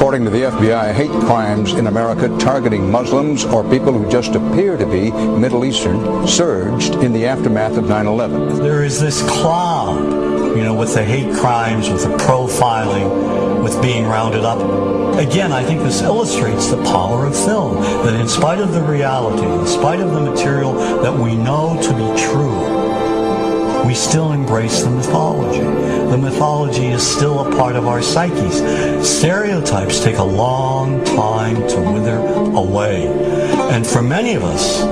According to the FBI, hate crimes in America targeting Muslims or people who just appear to be Middle Eastern surged in the aftermath of 9/11. There is this cloud, with the hate crimes, with the profiling, with being rounded up. Again, I think this illustrates the power of film, that in spite of the reality, in spite of the material that we know to be true, we still embrace the mythology. The mythology is still a part of our psyches. Stereotypes take a long time to wither away. And for many of us,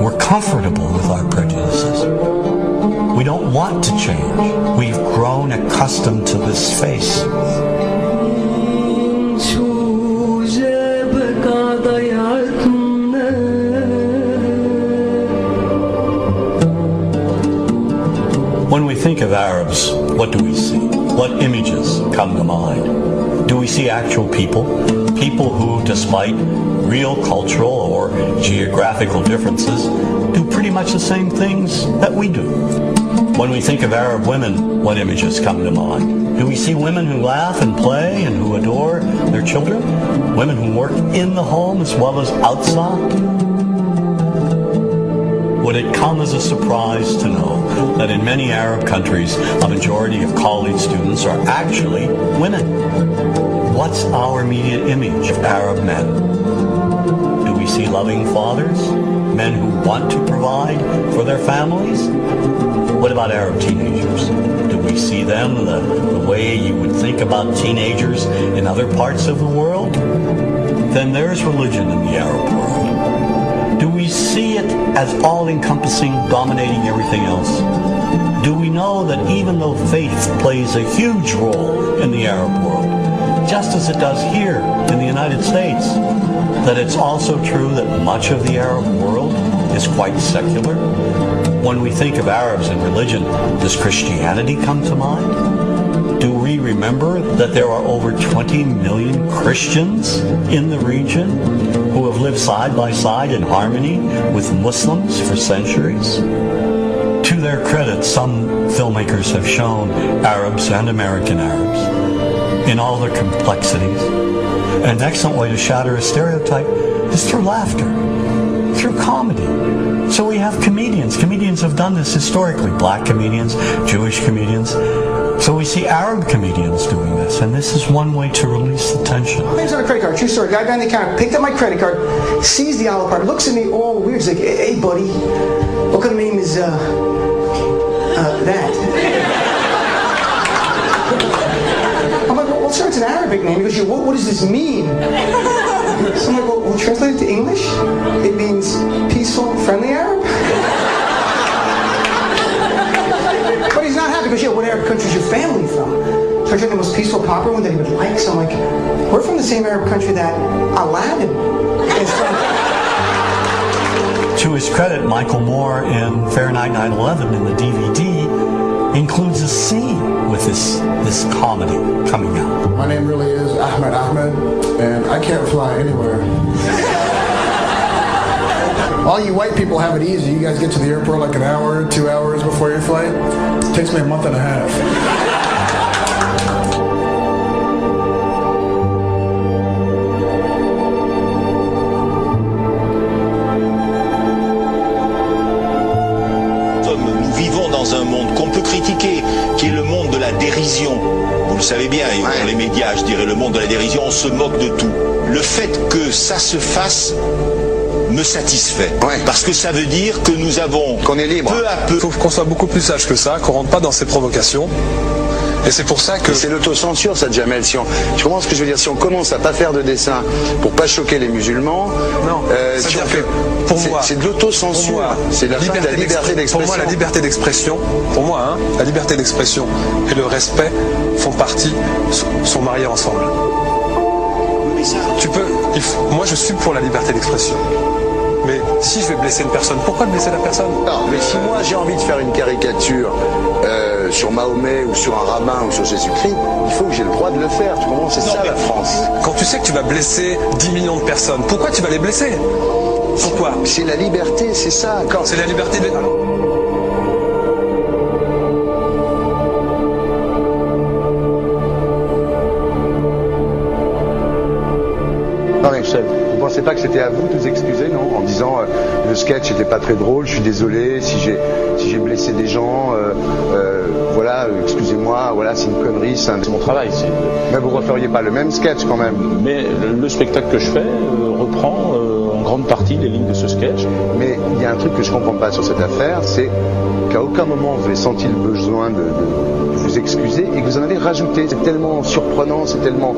we're comfortable with our prejudices. We don't want to change. We've grown accustomed to this face. When we think of Arabs, what do we see? What images come to mind? Do we see actual people? People who, despite real cultural or geographical differences, do pretty much the same things that we do. When we think of Arab women, what images come to mind? Do we see women who laugh and play and who adore their children? Women who work in the home as well as outside? Would it come as a surprise to know that in many Arab countries, a majority of college students are actually women? What's our immediate image of Arab men? Do we see loving fathers? Men who want to provide for their families? What about Arab teenagers? Do we see them the way you would think about teenagers in other parts of the world? Then there's religion in the Arab world. Do we see it as all-encompassing, dominating everything else? Do we know that even though faith plays a huge role in the Arab world, just as it does here in the United States, that it's also true that much of the Arab world is quite secular? When we think of Arabs and religion, does Christianity come to mind? Do we remember that there are over 20 million Christians in the region who have lived side by side in harmony with Muslims for centuries? To their credit, some filmmakers have shown Arabs and American Arabs in all their complexities. An excellent way to shatter a stereotype is through laughter, through comedy. So we have comedians. Comedians have done this historically. Black comedians, Jewish comedians. So we see Arab comedians doing this, and this is one way to release the tension. My name's on a credit card, true story. Guy behind the counter picked up my credit card, sees the Olive card, looks at me all weird. He's like, hey, buddy, what kind of name is, that? I'm like, well, sir, it's an Arabic name. He goes, what does this mean? So I'm like, well, translate it to English? It means peaceful, friendly Arab? But he's not happy because, what Arab country is your family from? So I tried the most peaceful, proper one that he would like. So I'm like, we're from the same Arab country that Aladdin is from. To his credit, Michael Moore in Fahrenheit 9/11 in the DVD includes a scene with this comedy coming out. My name really is Ahmed, and I can't fly anywhere. All you white people have it easy. You guys get to the airport like an hour, 2 hours before your flight. It takes me a month and a half. Nous vivons dans un monde qu'on peut critiquer, qui est le monde de la dérision. Vous le savez bien, et dans les médias, je dirais le monde de la dérision, on se moque de tout. Le fait que ça se fasse me satisfait. Parce que ça veut dire que nous avons qu'on est libre. Peu à peu. Il faut qu'on soit beaucoup plus sage que ça, qu'on rentre pas dans ces provocations. Et c'est pour ça que... C'est l'autocensure, ça, Jamel. Tu comprends ce que je veux dire? Si on commence à pas faire de dessin pour pas choquer les musulmans... Non, c'est-à-dire que pour moi... C'est de l'autocensure. C'est la fin de la liberté d'expression. Pour moi, la liberté d'expression... la liberté d'expression et le respect font partie... sont mariés ensemble. Moi, je suis pour la liberté d'expression. Mais si je vais blesser une personne, pourquoi blesser la personne? Non, mais si moi j'ai envie de faire une caricature sur Mahomet ou sur un rabbin ou sur Jésus-Christ, il faut que j'ai le droit de le faire. Tu comprends? C'est ça la France. Quand tu sais que tu vas blesser 10 millions de personnes, pourquoi tu vas les blesser? Pourquoi? C'est la liberté, c'est ça. C'est la liberté de... seul. Vous pensez pas que c'était à vous de vous excuser, non? En disant le sketch n'était pas très drôle, je suis désolé si j'ai blessé des gens, voilà, excusez-moi, voilà, c'est une connerie, c'est mon travail. Mais vous referiez pas le même sketch quand même? Mais le spectacle que je fais reprend en grande partie les lignes de ce sketch. Mais il y a un truc que je comprends pas sur cette affaire, c'est qu'à aucun moment vous avez senti le besoin de vous excuser et que vous en avez rajouté. C'est tellement surprenant, c'est tellement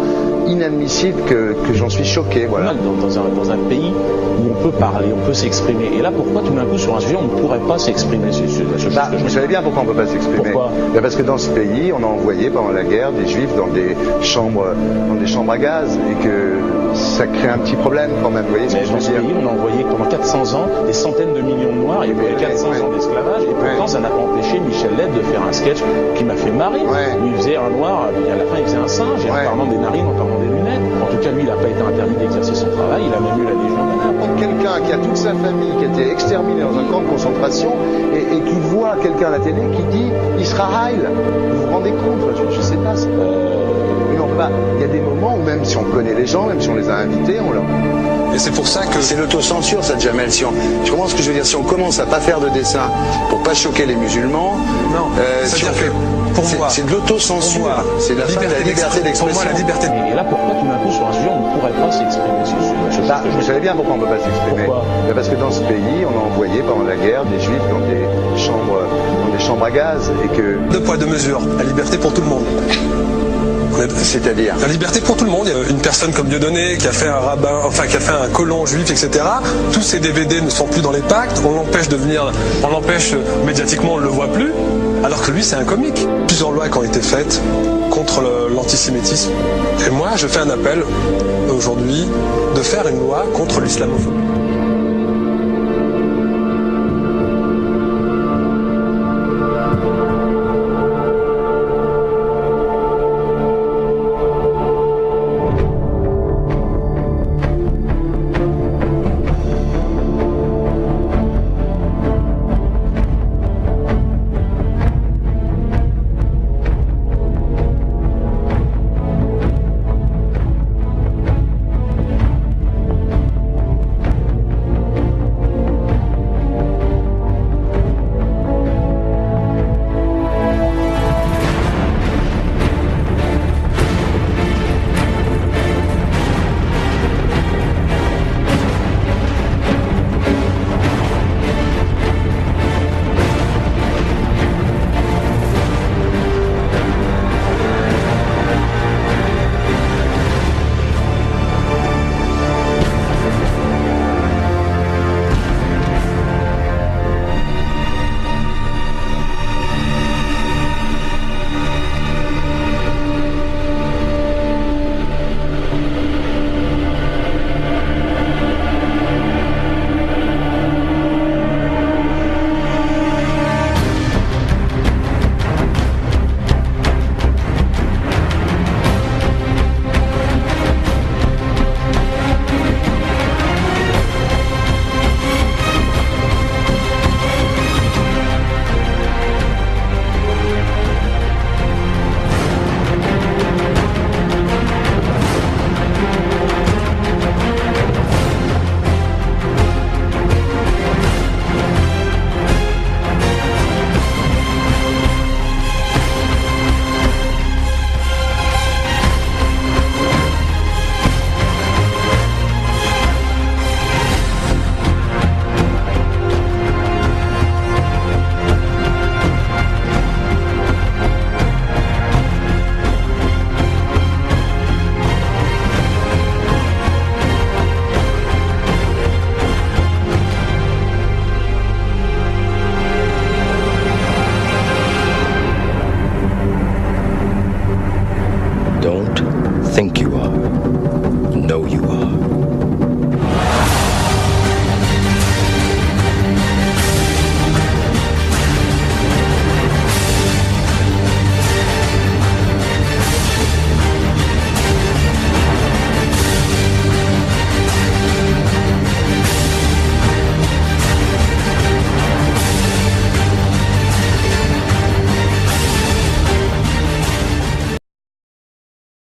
inadmissible que j'en suis choqué. Voilà. Dans un pays où on peut parler, on peut s'exprimer. Et là, pourquoi tout d'un coup sur un sujet on ne pourrait pas s'exprimer vous savez bien pourquoi on ne peut pas s'exprimer. Pourquoi? Parce que dans ce pays, on a envoyé pendant la guerre des juifs dans des chambres à gaz et que ça crée un petit problème quand même. Vous voyez ce que je veux dire? Dans ce pays, on a envoyé pendant 400 ans des centaines de millions de Noirs. Il y a eu 400 ans d'esclavage et pourtant ça n'a pas empêché Michel Leb de faire un sketch qui m'a fait marrer. Où il faisait un Noir, et à la fin il faisait un singe, en parlant des narines, en parlant des lunettes. En tout cas, lui, il n'a pas été interdit d'exercer son travail. Il a même eu la Légion d'honneur. Quelqu'un qui a toute sa famille qui a été exterminé dans un camp de concentration et qui voit quelqu'un à la télé qui dit Israël. Vous vous rendez compte? Je sais pas. Mais on peut pas. Il y a des moments où même si on connaît les gens, même si on les a invités, on leur... Et c'est pour ça que... C'est l'autocensure, ça, Jamel. Je comprends ce que je veux dire. Si on commence à pas faire de dessin pour pas choquer les musulmans... Non, c'est-à-dire que pour moi... C'est de l'autocensure. C'est la liberté d'expression. Pour moi, la liberté... Et là, pourquoi tout d'un coup, sur un sujet, on ne pourrait pas s'exprimer sur ce sujet? Vous savez bien pourquoi on ne peut pas s'exprimer. Pourquoi? Parce que dans ce pays, on a envoyé pendant la guerre des juifs dans des chambres à gaz et que... Deux poids, deux mesures. La liberté pour tout le monde. C'est-à-dire la liberté pour tout le monde. Il y a une personne comme Dieudonné qui a fait un rabbin, enfin qui a fait un colon juif, etc. Tous ces DVD ne sont plus dans les pactes. On l'empêche médiatiquement, on ne le voit plus. Alors que lui, c'est un comique. Plusieurs lois qui ont été faites contre l'antisémitisme. Et moi, je fais un appel aujourd'hui de faire une loi contre l'islamophobie.